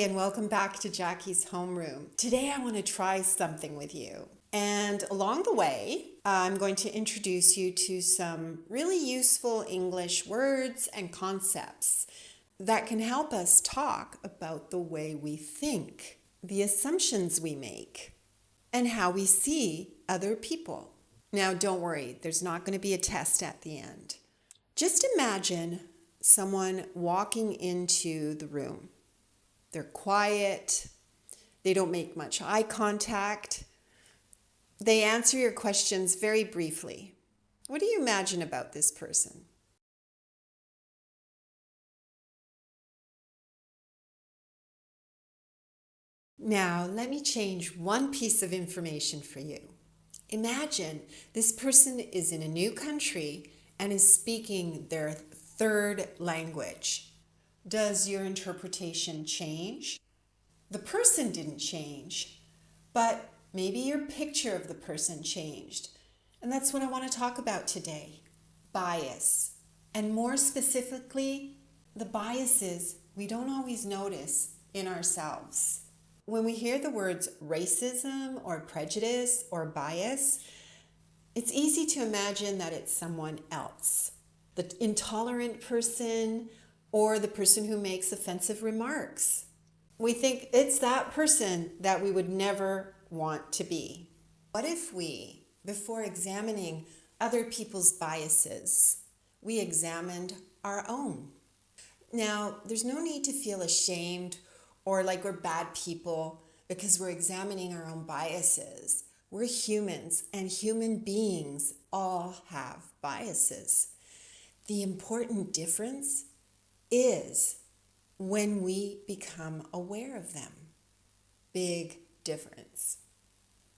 and welcome back to Jackie's Homeroom. Today I want to try something with you. And along the way, I'm going to introduce you to some really useful English words and concepts that can help us talk about the way we think, the assumptions we make, and how we see other people. Now, don't worry, there's not going to be a test at the end. Just imagine someone walking into the room. They're quiet. They don't make much eye contact. They answer your questions very briefly. What do you imagine about this person? Now, let me change one piece of information for you. Imagine this person is in a new country and is speaking their third language. Does your interpretation change? The person didn't change, but maybe your picture of the person changed. And that's what I want to talk about today. Bias. And more specifically, the biases we don't always notice in ourselves. When we hear the words racism or prejudice or bias, it's easy to imagine that it's someone else. The intolerant person, or the person who makes offensive remarks. We think it's that person that we would never want to be. What if we, before examining other people's biases, we examined our own? Now, there's no need to feel ashamed or like we're bad people because we're examining our own biases. We're humans, and human beings all have biases. The important difference is when we become aware of them. Big difference.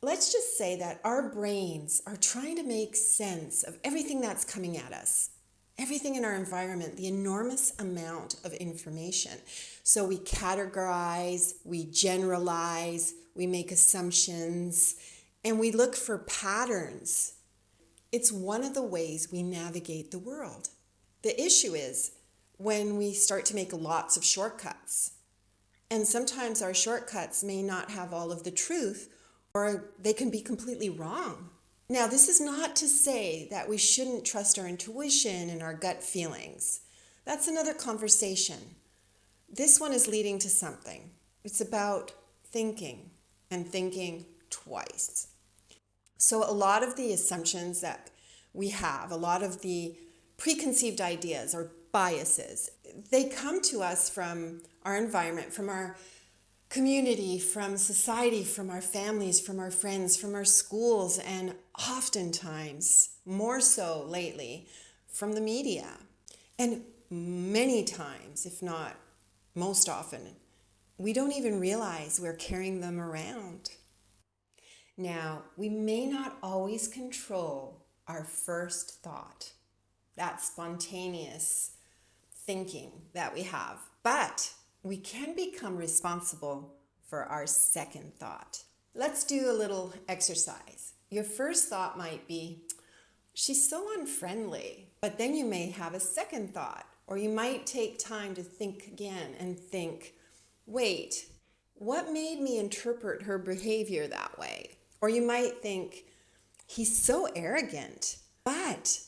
Let's just say that our brains are trying to make sense of everything that's coming at us, everything in our environment, the enormous amount of information. So we categorize, we generalize, we make assumptions, and we look for patterns. It's one of the ways we navigate the world. The issue is when we start to make lots of shortcuts. And sometimes our shortcuts may not have all of the truth, or they can be completely wrong. Now, this is not to say that we shouldn't trust our intuition and our gut feelings. That's another conversation. This one is leading to something. It's about thinking, and thinking twice. So a lot of the assumptions that we have, a lot of the preconceived ideas or biases, they come to us from our environment, from our community, from society, from our families, from our friends, from our schools, and oftentimes, more so lately, from the media. And many times, if not most often, we don't even realize we're carrying them around. Now, we may not always control our first thought, that spontaneous thinking that we have, but we can become responsible for our second thought. Let's do a little exercise. Your first thought might be, she's so unfriendly, but then you may have a second thought, or you might take time to think again and think, wait, what made me interpret her behavior that way? Or you might think, he's so arrogant, but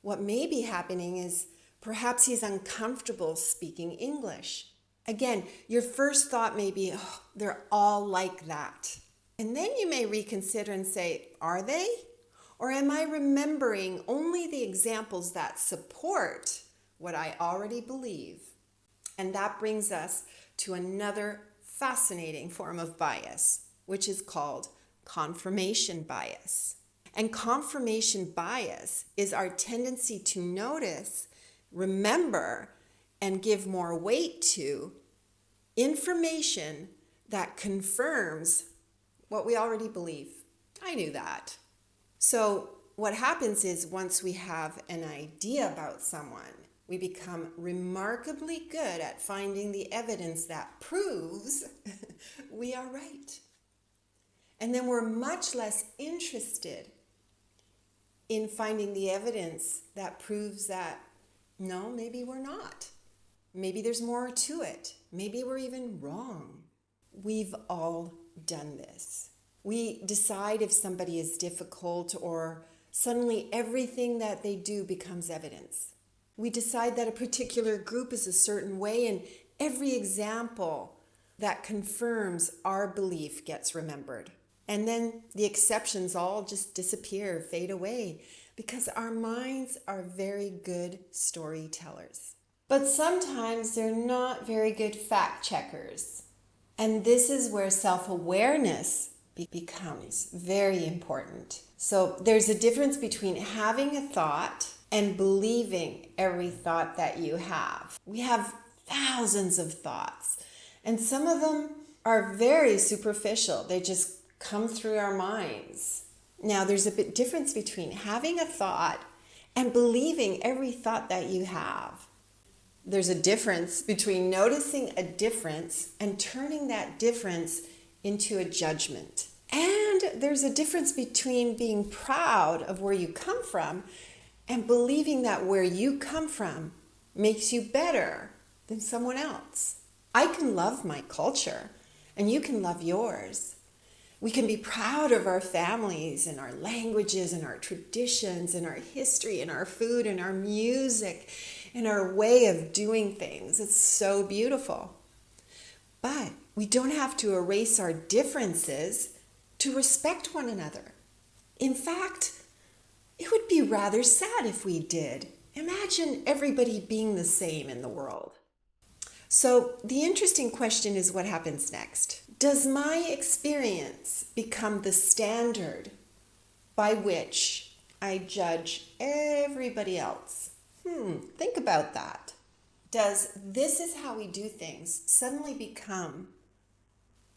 what may be happening is perhaps he's uncomfortable speaking English. Again, your first thought may be, oh, they're all like that. And then you may reconsider and say, are they? Or am I remembering only the examples that support what I already believe? And that brings us to another fascinating form of bias, which is called confirmation bias. And confirmation bias is our tendency to notice, remember, and give more weight to information that confirms what we already believe. I knew that. So what happens is once we have an idea about someone, we become remarkably good at finding the evidence that proves we are right. And then we're much less interested in finding the evidence that proves that, no, maybe we're not. Maybe there's more to it. Maybe we're even wrong. We've all done this. We decide if somebody is difficult, or suddenly everything that they do becomes evidence. We decide that a particular group is a certain way, and every example that confirms our belief gets remembered. And then the exceptions all just disappear, fade away, because our minds are very good storytellers. But sometimes they're not very good fact checkers. And this is where self-awareness becomes very important. So there's a difference between having a thought and believing every thought that you have. We have thousands of thoughts, and some of them are very superficial. They just come through our minds. Now, there's a bit difference between having a thought and believing every thought that you have. There's a difference between noticing a difference and turning that difference into a judgment. And there's a difference between being proud of where you come from and believing that where you come from makes you better than someone else. I can love my culture, and you can love yours. We can be proud of our families and our languages and our traditions and our history and our food and our music and our way of doing things. It's so beautiful. But we don't have to erase our differences to respect one another. In fact, it would be rather sad if we did. Imagine everybody being the same in the world. So the interesting question is, what happens next? Does my experience become the standard by which I judge everybody else? Think about that. Does "this is how we do things" suddenly become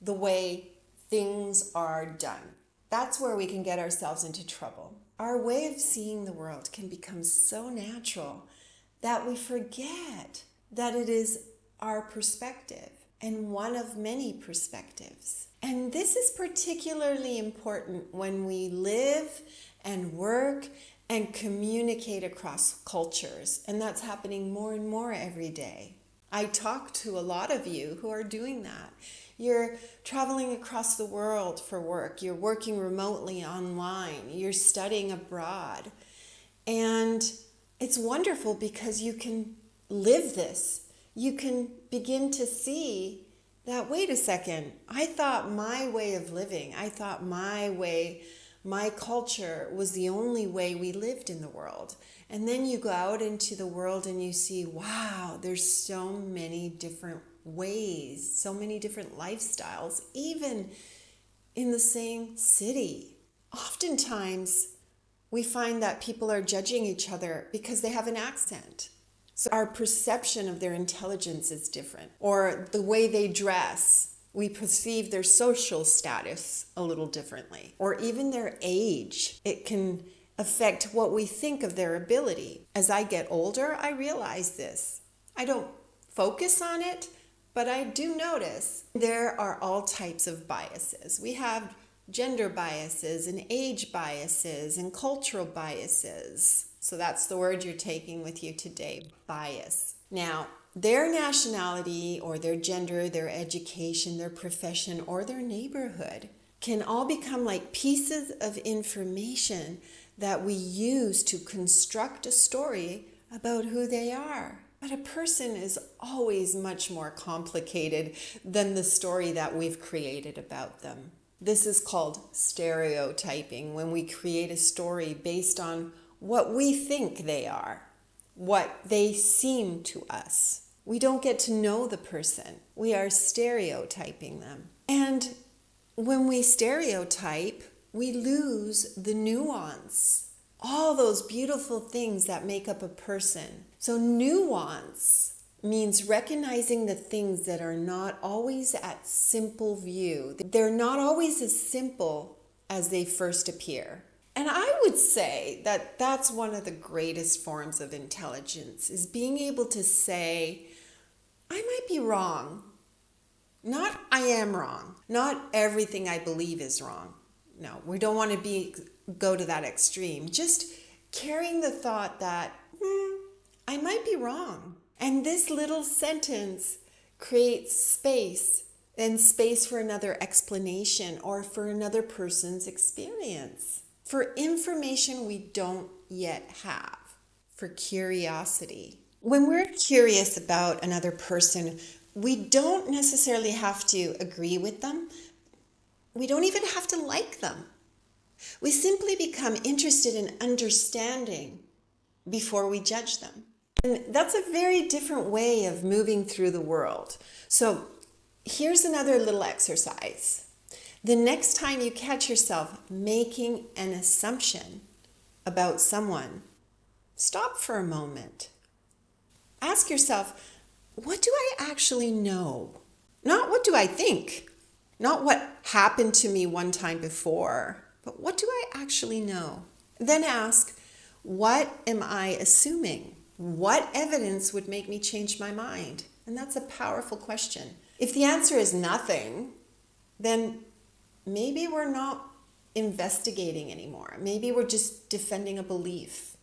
the way things are done? That's where we can get ourselves into trouble. Our way of seeing the world can become so natural that we forget that it is our perspective and one of many perspectives. And this is particularly important when we live and work and communicate across cultures. And that's happening more and more every day. I talk to a lot of you who are doing that. You're traveling across the world for work. You're working remotely online. You're studying abroad. And it's wonderful because you can live this. You can begin to see that, wait a second, I thought my way of living, I thought my way, my culture was the only way we lived in the world. And then you go out into the world and you see, wow, there's so many different ways, so many different lifestyles, even in the same city. Oftentimes, we find that people are judging each other because they have an accent. So our perception of their intelligence is different, or the way they dress. We perceive their social status a little differently, or even their age. It can affect what we think of their ability. As I get older, I realize this. I don't focus on it, but I do notice there are all types of biases. We have gender biases and age biases and cultural biases. So that's the word you're taking with you today, bias. Now, their nationality or their gender, their education, their profession, or their neighborhood can all become like pieces of information that we use to construct a story about who they are. But a person is always much more complicated than the story that we've created about them. This is called stereotyping, when we create a story based on what we think they are, what they seem to us. We don't get to know the person. We are stereotyping them. And when we stereotype, we lose the nuance, all those beautiful things that make up a person. So nuance means recognizing the things that are not always at simple view. They're not always as simple as they first appear. And I would say that that's one of the greatest forms of intelligence, is being able to say, I might be wrong. Not I am wrong. Not everything I believe is wrong. No, we don't want to go to that extreme. Just carrying the thought that I might be wrong. And this little sentence creates space, and space for another explanation or for another person's experience, for information we don't yet have, for curiosity. When we're curious about another person, we don't necessarily have to agree with them. We don't even have to like them. We simply become interested in understanding before we judge them. And that's a very different way of moving through the world. So here's another little exercise. The next time you catch yourself making an assumption about someone, stop for a moment. Ask yourself, what do I actually know? Not what do I think? Not what happened to me one time before, but what do I actually know? Then ask, what am I assuming? What evidence would make me change my mind? And that's a powerful question. If the answer is nothing, then maybe we're not investigating anymore. Maybe we're just defending a belief.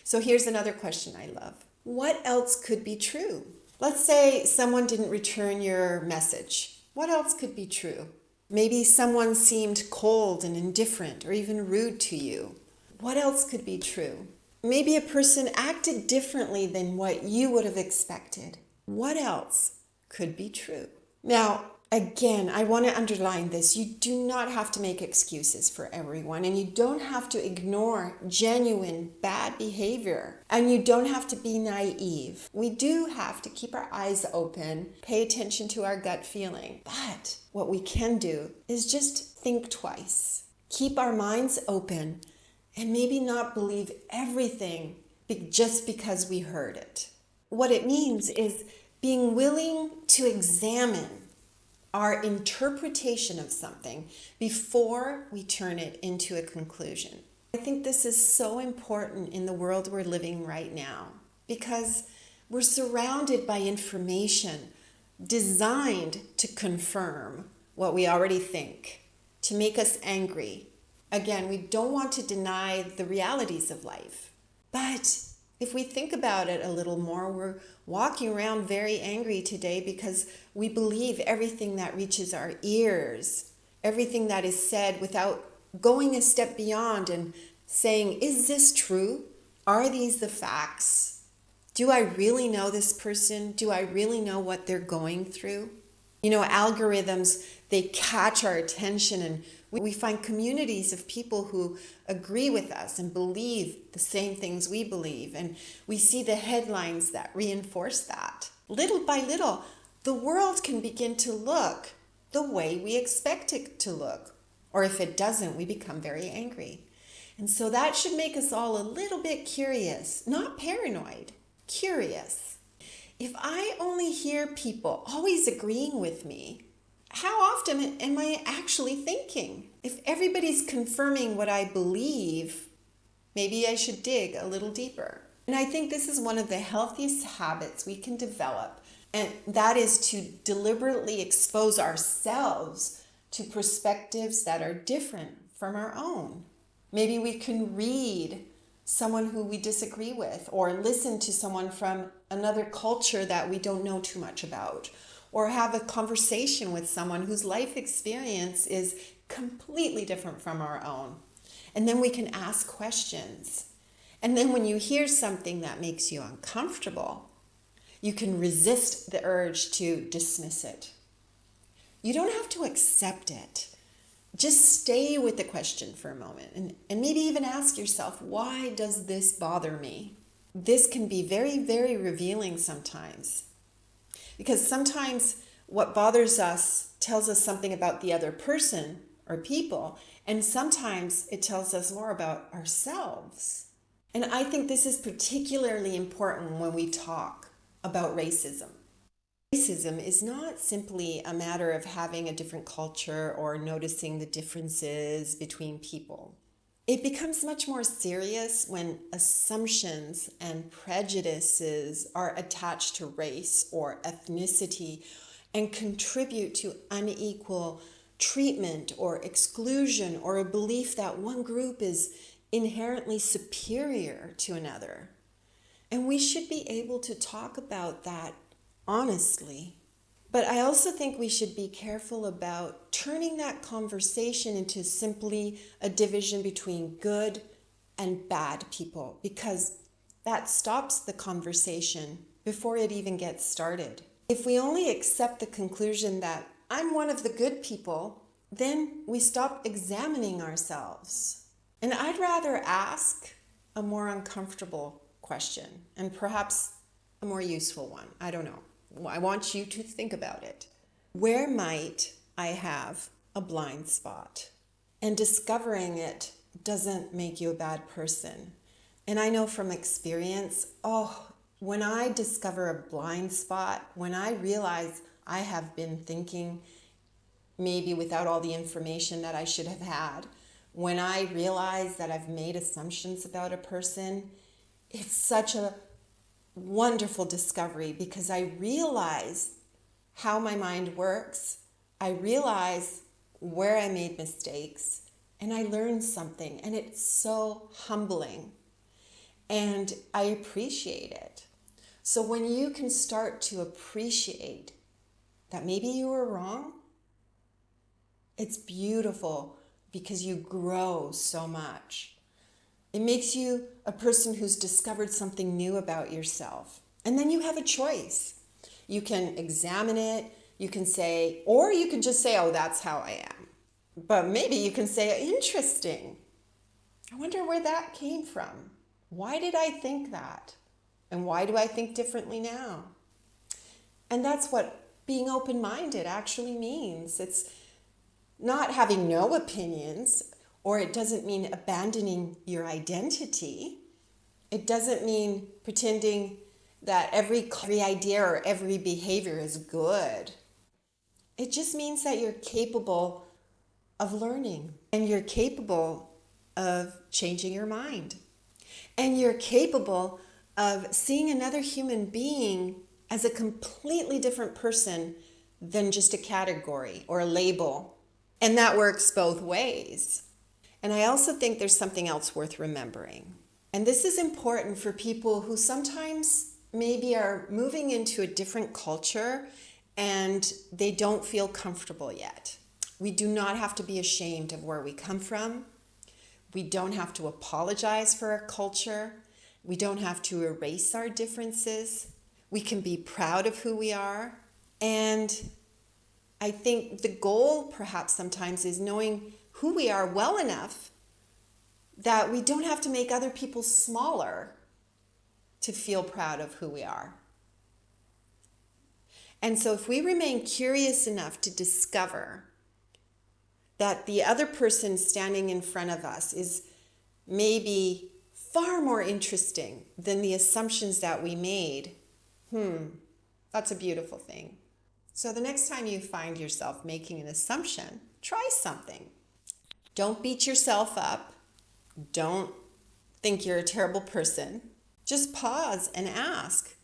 So here's another question I love. What else could be true? Let's say someone didn't return your message. What else could be true? Maybe someone seemed cold and indifferent or even rude to you. What else could be true? Maybe a person acted differently than what you would have expected. What else could be true? Now, again, I want to underline this. You do not have to make excuses for everyone, and you don't have to ignore genuine bad behavior, and you don't have to be naive. We do have to keep our eyes open, pay attention to our gut feeling. But what we can do is just think twice. Keep our minds open and maybe not believe everything just because we heard it. What it means is being willing to examine our interpretation of something before we turn it into a conclusion. I think this is so important in the world we're living right now because we're surrounded by information designed to confirm what we already think, to make us angry. Again, we don't want to deny the realities of life. But if we think about it a little more, we're walking around very angry today because we believe everything that reaches our ears, everything that is said without going a step beyond and saying, is this true? Are these the facts? Do I really know this person? Do I really know what they're going through? You know, algorithms, they catch our attention, and we find communities of people who agree with us and believe the same things we believe. And we see the headlines that reinforce that. Little by little, the world can begin to look the way we expect it to look. Or if it doesn't, we become very angry. And so that should make us all a little bit curious, not paranoid, curious. If I only hear people always agreeing with me, how often am I actually thinking? If everybody's confirming what I believe, maybe I should dig a little deeper. And I think this is one of the healthiest habits we can develop, and that is to deliberately expose ourselves to perspectives that are different from our own. Maybe we can read someone who we disagree with, or listen to someone from another culture that we don't know too much about, or have a conversation with someone whose life experience is completely different from our own. And then we can ask questions. And then when you hear something that makes you uncomfortable, you can resist the urge to dismiss it. You don't have to accept it. Just stay with the question for a moment and maybe even ask yourself, why does this bother me? This can be very, very revealing sometimes. Because sometimes what bothers us tells us something about the other person or people, and sometimes it tells us more about ourselves. And I think this is particularly important when we talk about racism. Racism is not simply a matter of having a different culture or noticing the differences between people. It becomes much more serious when assumptions and prejudices are attached to race or ethnicity and contribute to unequal treatment or exclusion, or a belief that one group is inherently superior to another. And we should be able to talk about that honestly. But I also think we should be careful about turning that conversation into simply a division between good and bad people, because that stops the conversation before it even gets started. If we only accept the conclusion that I'm one of the good people, then we stop examining ourselves. And I'd rather ask a more uncomfortable question, and perhaps a more useful one. I don't know. I want you to think about it. Where might I have a blind spot? And discovering it doesn't make you a bad person. And I know from experience, when I discover a blind spot, when I realize I have been thinking maybe without all the information that I should have had, when I realize that I've made assumptions about a person, it's such a wonderful discovery, because I realize how my mind works. I realize where I made mistakes, and I learned something, and it's so humbling, and I appreciate it. So when you can start to appreciate that maybe you were wrong, it's beautiful, because you grow so much. It makes you a person who's discovered something new about yourself. And then you have a choice. You can examine it, you can say, or you can just say, oh, that's how I am. But maybe you can say, interesting. I wonder where that came from. Why did I think that? And why do I think differently now? And that's what being open-minded actually means. It's not having no opinions, or it doesn't mean abandoning your identity. It doesn't mean pretending that every idea or every behavior is good. It just means that you're capable of learning, and you're capable of changing your mind, and you're capable of seeing another human being as a completely different person than just a category or a label. And that works both ways. And I also think there's something else worth remembering. And this is important for people who sometimes maybe are moving into a different culture and they don't feel comfortable yet. We do not have to be ashamed of where we come from. We don't have to apologize for our culture. We don't have to erase our differences. We can be proud of who we are. And I think the goal perhaps sometimes is knowing who we are well enough that we don't have to make other people smaller to feel proud of who we are. And so if we remain curious enough to discover that the other person standing in front of us is maybe far more interesting than the assumptions that we made, that's a beautiful thing. So the next time you find yourself making an assumption, try something. Don't beat yourself up. Don't think you're a terrible person. Just pause and ask,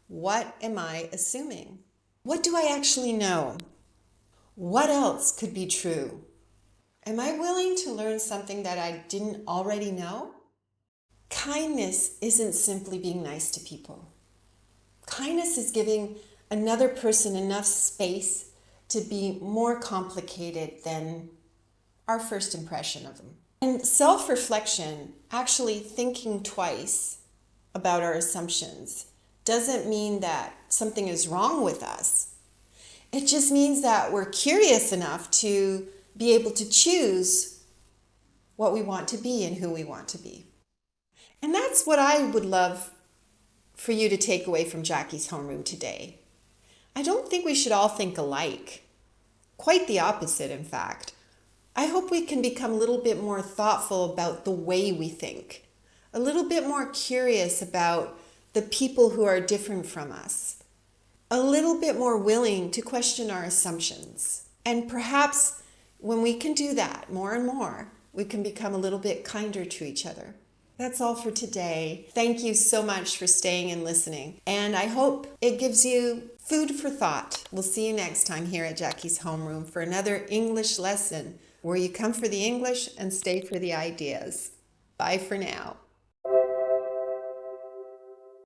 what am I assuming? What do I actually know? What else could be true? Am I willing to learn something that I didn't already know? Kindness isn't simply being nice to people. Kindness is giving another person enough space to be more complicated than our first impression of them. And self-reflection, actually thinking twice about our assumptions, doesn't mean that something is wrong with us. It just means that we're curious enough to be able to choose what we want to be and who we want to be. And that's what I would love for you to take away from Jackie's Homeroom today. I don't think we should all think alike. Quite the opposite, in fact. I hope we can become a little bit more thoughtful about the way we think, a little bit more curious about the people who are different from us, a little bit more willing to question our assumptions. And perhaps when we can do that more and more, we can become a little bit kinder to each other. That's all for today. Thank you so much for staying and listening. And I hope it gives you food for thought. We'll see you next time here at Jackie's Homeroom for another English lesson where you come for the English and stay for the ideas. Bye for now.